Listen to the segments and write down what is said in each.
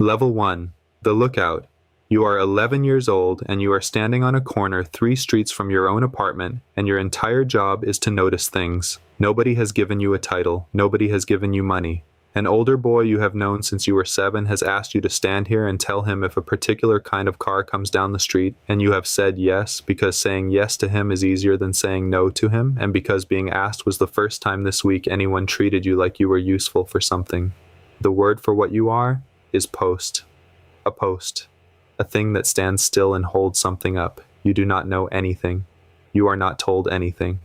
Level 1. The Lookout. You are 11 years old and you are standing on a corner 3 streets from your own apartment, and your entire job is to notice things. Nobody has given you a title. Nobody has given you money. An older boy you have known since you were 7 has asked you to stand here and tell him if a particular kind of car comes down the street, and you have said yes because saying yes to him is easier than saying no to him, and because being asked was the first time this week anyone treated you like you were useful for something. The word for what you are is post. A post. A thing that stands still and holds something up. You do not know anything. You are not told anything.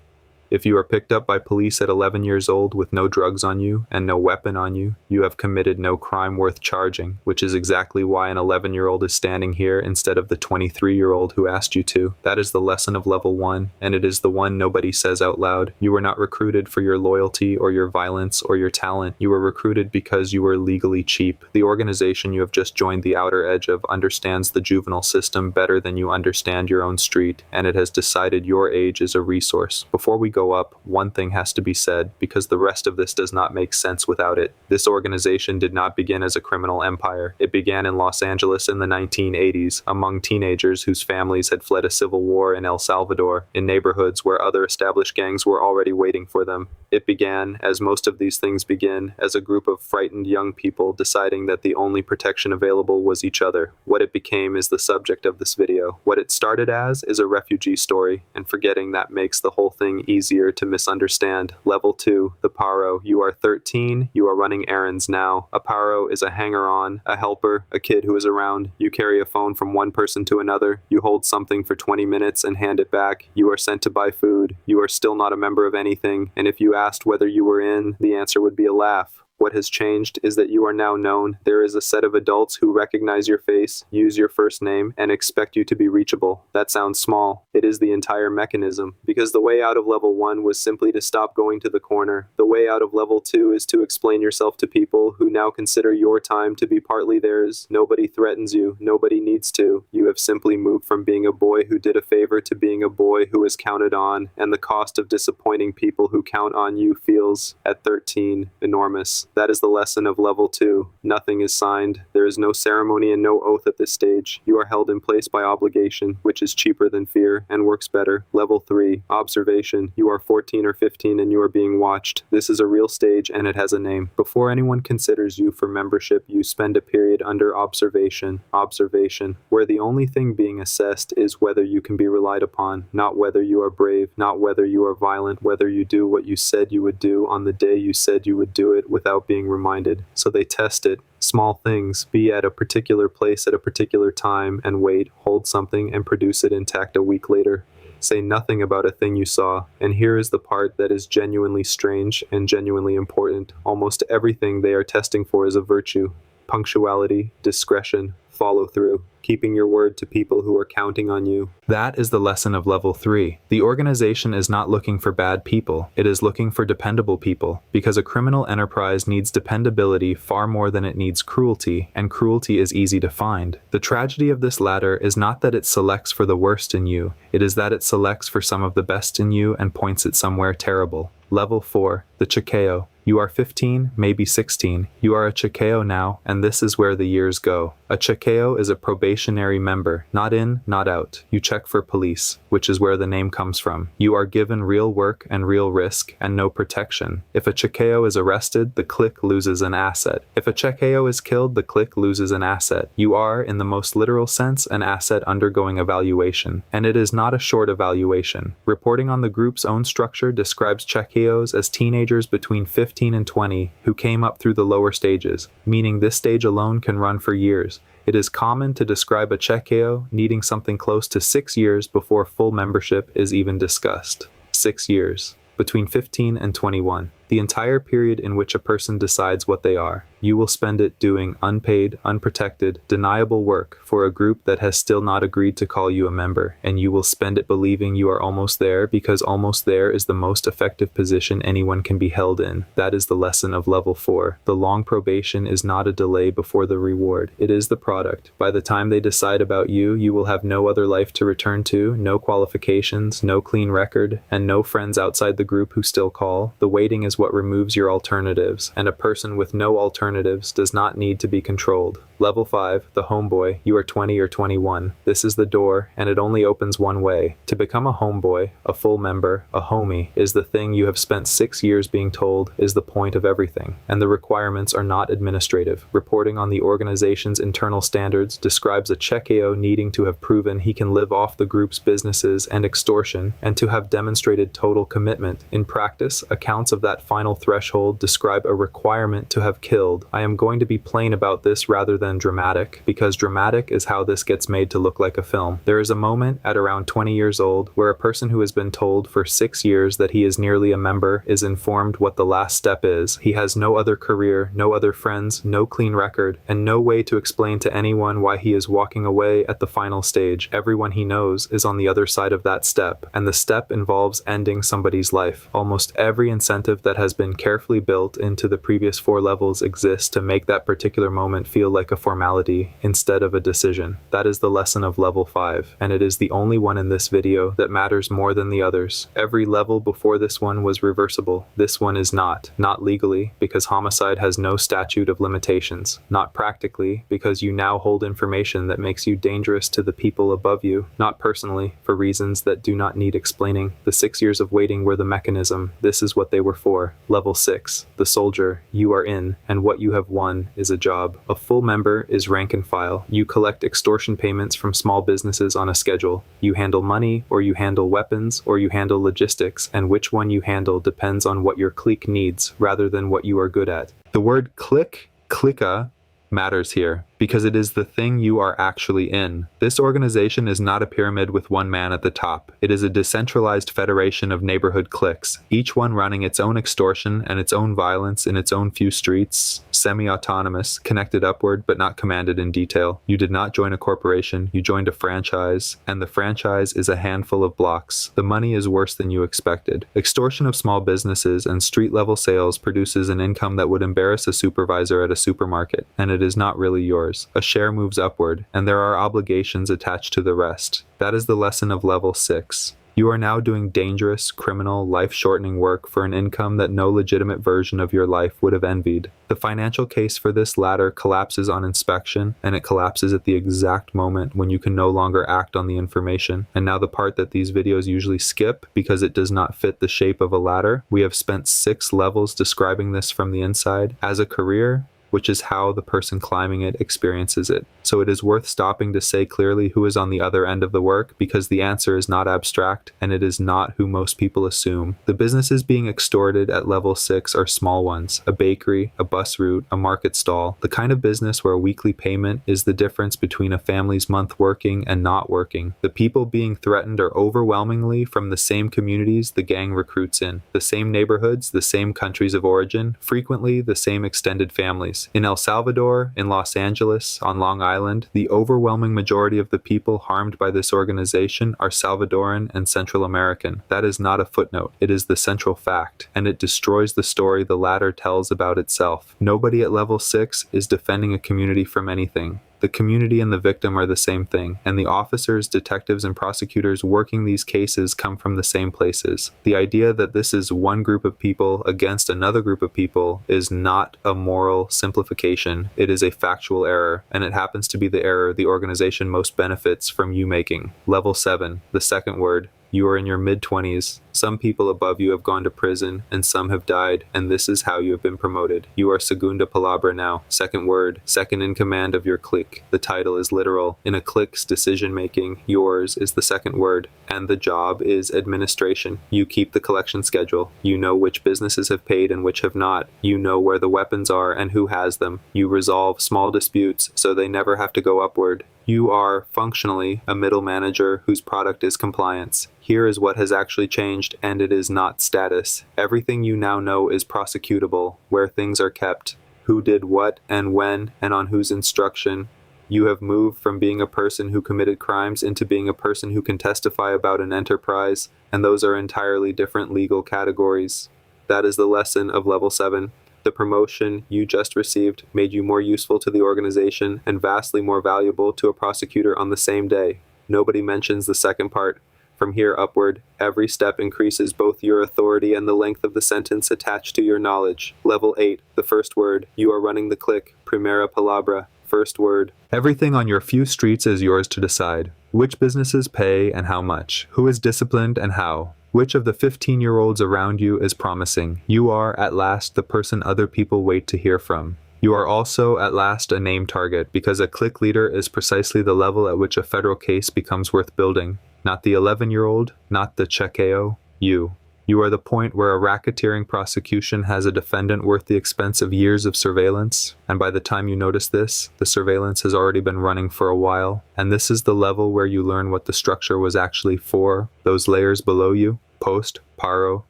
If you are picked up by police at 11 years old with no drugs on you and no weapon on you, you have committed no crime worth charging, which is exactly why an 11-year-old is standing here instead of the 23-year-old who asked you to. That is the lesson of level 1, and it is the one nobody says out loud. You were not recruited for your loyalty or your violence or your talent. You were recruited because you were legally cheap. The organization you have just joined the outer edge of understands the juvenile system better than you understand your own street, and it has decided your age is a resource. Before we go up, one thing has to be said, because the rest of this does not make sense without it. This organization did not begin as a criminal empire. It began in Los Angeles in the 1980s, among teenagers whose families had fled a civil war in El Salvador, in neighborhoods where other established gangs were already waiting for them. It began, as most of these things begin, as a group of frightened young people deciding that the only protection available was each other. What it became is the subject of this video. What it started as is a refugee story, and forgetting that makes the whole thing easier to misunderstand. Level 2, the paro. You are 13, you are running errands now. A paro is a hanger-on, a helper, a kid who is around. You carry a phone from one person to another. You hold something for 20 minutes and hand it back. You are sent to buy food. You are still not a member of anything, and if you asked whether you were in, the answer would be a laugh. What has changed is that you are now known. There is a set of adults who recognize your face, use your first name, and expect you to be reachable. That sounds small. It is the entire mechanism. Because the way out of level 1 was simply to stop going to the corner. The way out of level 2 is to explain yourself to people who now consider your time to be partly theirs. Nobody threatens you. Nobody needs to. You have simply moved from being a boy who did a favor to being a boy who is counted on, and the cost of disappointing people who count on you feels, at 13, enormous. That is the lesson of level 2. Nothing is signed. There is no ceremony and no oath at this stage. You are held in place by obligation, which is cheaper than fear and works better. Level 3. Observation. You are 14 or 15 and you are being watched. This is a real stage and it has a name. Before anyone considers you for membership, you spend a period under observation. Observation, where the only thing being assessed is whether you can be relied upon, not whether you are brave, not whether you are violent, whether you do what you said you would do on the day you said you would do it without being reminded. So they test it. Small things. Be at a particular place at a particular time and wait, hold something, and produce it intact a week later. Say nothing about a thing you saw. And here is the part that is genuinely strange and genuinely important. Almost everything they are testing for is a virtue. Punctuality, discretion, follow through. Keeping your word to people who are counting on you. That is the lesson of level 3. The organization is not looking for bad people. It is looking for dependable people, because a criminal enterprise needs dependability far more than it needs cruelty, and cruelty is easy to find. The tragedy of this latter is not that it selects for the worst in you, it is that it selects for some of the best in you and points it somewhere terrible. Level 4, the chequeo. You are 15, maybe 16. You are a chequeo now, and this is where the years go. A chequeo is a probationary member, not in, not out. You check for police, which is where the name comes from. You are given real work and real risk, and no protection. If a chequeo is arrested, the clique loses an asset. If a chequeo is killed, the clique loses an asset. You are, in the most literal sense, an asset undergoing evaluation, and it is not a short evaluation. Reporting on the group's own structure describes chequeos as teenagers between 15 and 20 who came up through the lower stages, meaning this stage alone can run for years. It is common to describe a chequeo needing something close to 6 years before full membership is even discussed. 6 years. Between 15 and 21. The entire period in which a person decides what they are. You will spend it doing unpaid, unprotected, deniable work for a group that has still not agreed to call you a member, and you will spend it believing you are almost there because almost there is the most effective position anyone can be held in. That is the lesson of level 4. The long probation is not a delay before the reward. It is the product. By the time they decide about you, you will have no other life to return to, no qualifications, no clean record, and no friends outside the group who still call. The waiting is is what removes your alternatives, and a person with no alternatives does not need to be controlled. Level 5, the homeboy. You are 20 or 21. This is the door, and it only opens one way. To become a homeboy, a full member, a homie, is the thing you have spent 6 years being told is the point of everything, and the requirements are not administrative. Reporting on the organization's internal standards describes a chequeo needing to have proven he can live off the group's businesses and extortion, and to have demonstrated total commitment. In practice, accounts of that final threshold describe a requirement to have killed. I am going to be plain about this rather than dramatic, because dramatic is how this gets made to look like a film. There is a moment at around 20 years old where a person who has been told for 6 years that he is nearly a member is informed what the last step is. He has no other career, no other friends, no clean record, and no way to explain to anyone why he is walking away at the final stage. Everyone he knows is on the other side of that step, and the step involves ending somebody's life. Almost every incentive that has been carefully built into the previous 4 levels exists to make that particular moment feel like a formality instead of a decision. That is the lesson of level 5, and it is the only one in this video that matters more than the others. Every level before this one was reversible. This one is not. Not legally, because homicide has no statute of limitations. Not practically, because you now hold information that makes you dangerous to the people above you. Not personally, for reasons that do not need explaining. The 6 years of waiting were the mechanism. This is what they were for. Level 6, the soldier. You are in, and what you have won is a job. A full member is rank and file. You collect extortion payments from small businesses on a schedule. You handle money, or you handle weapons, or you handle logistics, and which one you handle depends on what your clique needs, rather than what you are good at. The word clique, clica, matters here, because it is the thing you are actually in. This organization is not a pyramid with one man at the top. It is a decentralized federation of neighborhood cliques, each one running its own extortion and its own violence in its own few streets, semi-autonomous, connected upward but not commanded in detail. You did not join a corporation, you joined a franchise, and the franchise is a handful of blocks. The money is worse than you expected. Extortion of small businesses and street-level sales produces an income that would embarrass a supervisor at a supermarket, and it is not really yours. A share moves upward, and there are obligations attached to the rest. That is the lesson of level 6. You are now doing dangerous, criminal, life-shortening work for an income that no legitimate version of your life would have envied. The financial case for this ladder collapses on inspection, and it collapses at the exact moment when you can no longer act on the information. And now the part that these videos usually skip because it does not fit the shape of a ladder. We have spent 6 levels describing this from the inside. As a career, which is how the person climbing it experiences it. So it is worth stopping to say clearly who is on the other end of the work, because the answer is not abstract, and it is not who most people assume. The businesses being extorted at level 6 are small ones: a bakery, a bus route, a market stall, the kind of business where a weekly payment is the difference between a family's month working and not working. The people being threatened are overwhelmingly from the same communities the gang recruits in, the same neighborhoods, the same countries of origin, frequently the same extended families. In El Salvador, in Los Angeles, on Long Island, the overwhelming majority of the people harmed by this organization are Salvadoran and Central American. That is not a footnote. It is the central fact, and it destroys the story the ladder tells about itself. Nobody at level 6 is defending a community from anything. The community and the victim are the same thing, and the officers, detectives, and prosecutors working these cases come from the same places. The idea that this is one group of people against another group of people is not a moral simplification. It is a factual error, and it happens to be the error the organization most benefits from you making. Level 7, the second word. You are in your mid-20s. Some people above you have gone to prison, and some have died, and this is how you have been promoted. You are segunda palabra now. Second word, second in command of your clique. The title is literal. In a clique's decision-making, yours is the second word, and the job is administration. You keep the collection schedule. You know which businesses have paid and which have not. You know where the weapons are and who has them. You resolve small disputes so they never have to go upward. You are, functionally, a middle manager whose product is compliance. Here is what has actually changed, and it is not status. Everything you now know is prosecutable, where things are kept, who did what and when, and on whose instruction. You have moved from being a person who committed crimes into being a person who can testify about an enterprise, and those are entirely different legal categories. That is the lesson of level 7. The promotion you just received made you more useful to the organization and vastly more valuable to a prosecutor on the same day. Nobody mentions the second part. From here upward, every step increases both your authority and the length of the sentence attached to your knowledge. Level 8, the first word. You are running the clique. Primera palabra. First word. Everything on your few streets is yours to decide. Which businesses pay and how much? Who is disciplined and how? Which of the 15-year-olds around you is promising? You are, at last, the person other people wait to hear from. You are also, at last, a name target, because a clique leader is precisely the level at which a federal case becomes worth building. Not the 11-year-old, not the chequeo, you. You are the point where a racketeering prosecution has a defendant worth the expense of years of surveillance, and by the time you notice this, the surveillance has already been running for a while, and this is the level where you learn what the structure was actually for. Those layers below you, poste, paro,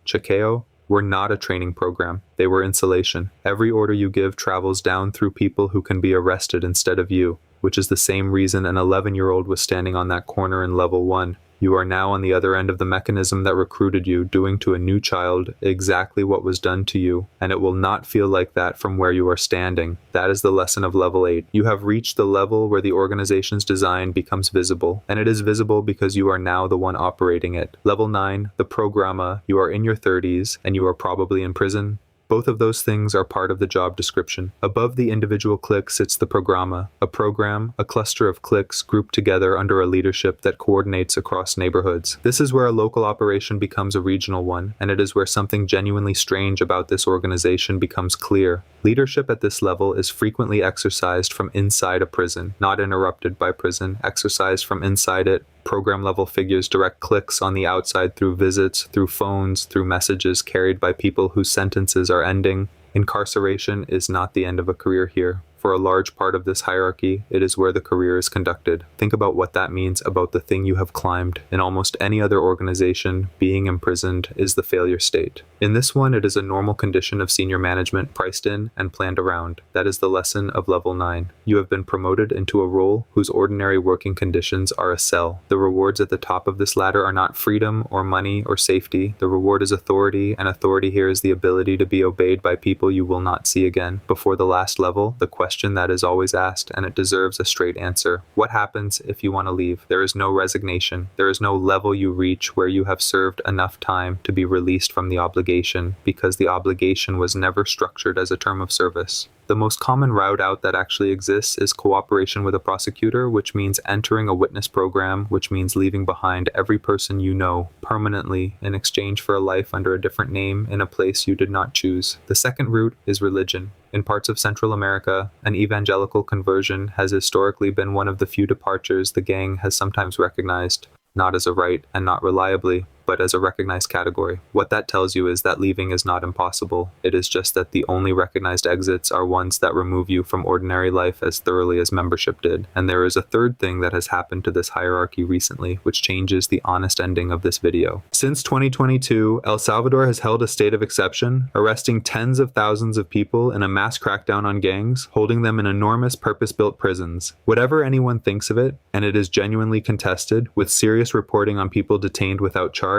chequeo, were not a training program. They were insulation. Every order you give travels down through people who can be arrested instead of you, which is the same reason an 11-year-old was standing on that corner in level 1. You are now on the other end of the mechanism that recruited you, doing to a new child exactly what was done to you, and it will not feel like that from where you are standing. That is the lesson of level 8. You have reached the level where the organization's design becomes visible, and it is visible because you are now the one operating it. Level 9, the programa. You are in your 30s, and you are probably in prison. Both of those things are part of the job description. Above the individual clique sits the programa, a program, a cluster of cliques grouped together under a leadership that coordinates across neighborhoods. This is where a local operation becomes a regional one, and it is where something genuinely strange about this organization becomes clear. Leadership at this level is frequently exercised from inside a prison, not interrupted by prison, exercised from inside it. Program-level figures direct cliques on the outside through visits, through phones, through messages carried by people whose sentences are ending. Incarceration is not the end of a career here. For a large part of this hierarchy, it is where the career is conducted. Think about what that means about the thing you have climbed. In almost any other organization, being imprisoned is the failure state. In this one, it is a normal condition of senior management priced in and planned around. That is the lesson of level 9. You have been promoted into a role whose ordinary working conditions are a cell. The rewards at the top of this ladder are not freedom or money or safety. The reward is authority, and authority here is the ability to be obeyed by people you will not see again. Before the last level, the question that is always asked, and it deserves a straight answer. What happens if you want to leave? There is no resignation. There is no level you reach where you have served enough time to be released from the obligation, because the obligation was never structured as a term of service. The most common route out that actually exists is cooperation with a prosecutor, which means entering a witness program, which means leaving behind every person you know permanently in exchange for a life under a different name in a place you did not choose. The second route is religion. In parts of Central America, an evangelical conversion has historically been one of the few departures the gang has sometimes recognized, not as a right and not reliably, but as a recognized category. What that tells you is that leaving is not impossible. It is just that the only recognized exits are ones that remove you from ordinary life as thoroughly as membership did. And there is a third thing that has happened to this hierarchy recently, which changes the honest ending of this video. Since 2022, El Salvador has held a state of exception, arresting tens of thousands of people in a mass crackdown on gangs, holding them in enormous purpose-built prisons. Whatever anyone thinks of it, and it is genuinely contested, with serious reporting on people detained without charge,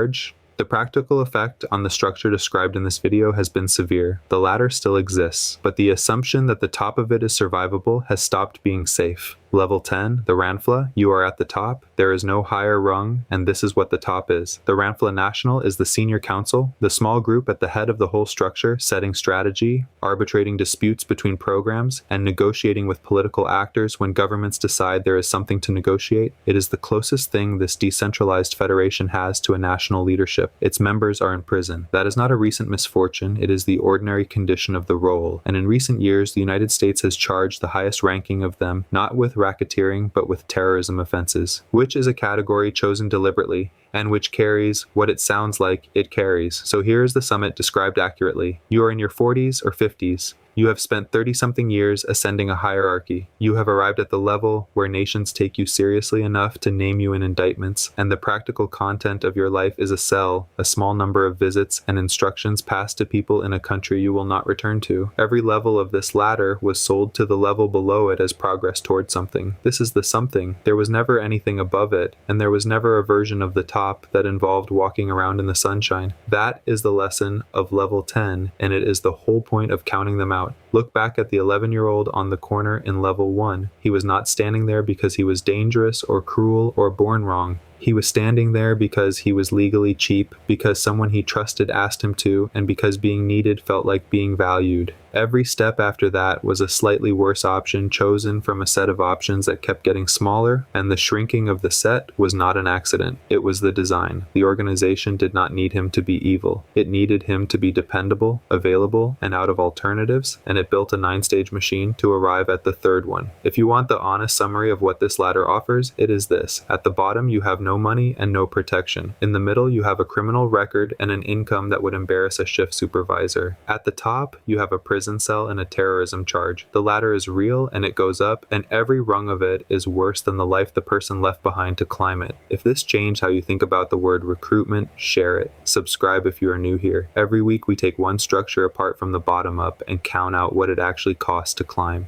the practical effect on the structure described in this video has been severe. The ladder still exists, but the assumption that the top of it is survivable has stopped being safe. Level 10, the ranfla, you are at the top. There is no higher rung, and this is what the top is. The ranfla national is the senior council, the small group at the head of the whole structure, setting strategy, arbitrating disputes between programs, and negotiating with political actors when governments decide there is something to negotiate. It is the closest thing this decentralized federation has to a national leadership. Its members are in prison. That is not a recent misfortune, it is the ordinary condition of the role. And in recent years, the United States has charged the highest ranking of them, not with racketeering, but with terrorism offenses, which is a category chosen deliberately, and which carries what it sounds like it carries. So here is the summit described accurately. You are in your 40s or 50s. You have spent 30-something years ascending a hierarchy. You have arrived at the level where nations take you seriously enough to name you in indictments, and the practical content of your life is a cell, a small number of visits and instructions passed to people in a country you will not return to. Every level of this ladder was sold to the level below it as progress toward something. This is the something. There was never anything above it, and there was never a version of the top that involved walking around in the sunshine. That is the lesson of level 10, and it is the whole point of counting them out. Look back at the 11-year-old on the corner in level 1. He was not standing there because he was dangerous or cruel or born wrong. He was standing there because he was legally cheap, because someone he trusted asked him to, and because being needed felt like being valued. Every step after that was a slightly worse option chosen from a set of options that kept getting smaller, and the shrinking of the set was not an accident. It was the design. The organization did not need him to be evil. It needed him to be dependable, available, and out of alternatives, and it built a 9-stage machine to arrive at the third one. If you want the honest summary of what this ladder offers, it is this. At the bottom, you have no money and no protection. In the middle, you have a criminal record and an income that would embarrass a shift supervisor. At the top, you have a prison cell and a terrorism charge. The ladder is real and it goes up, and every rung of it is worse than the life the person left behind to climb it. If this changed how you think about the word recruitment, share it. Subscribe if you are new here. Every week we take one structure apart from the bottom up and count out what it actually costs to climb.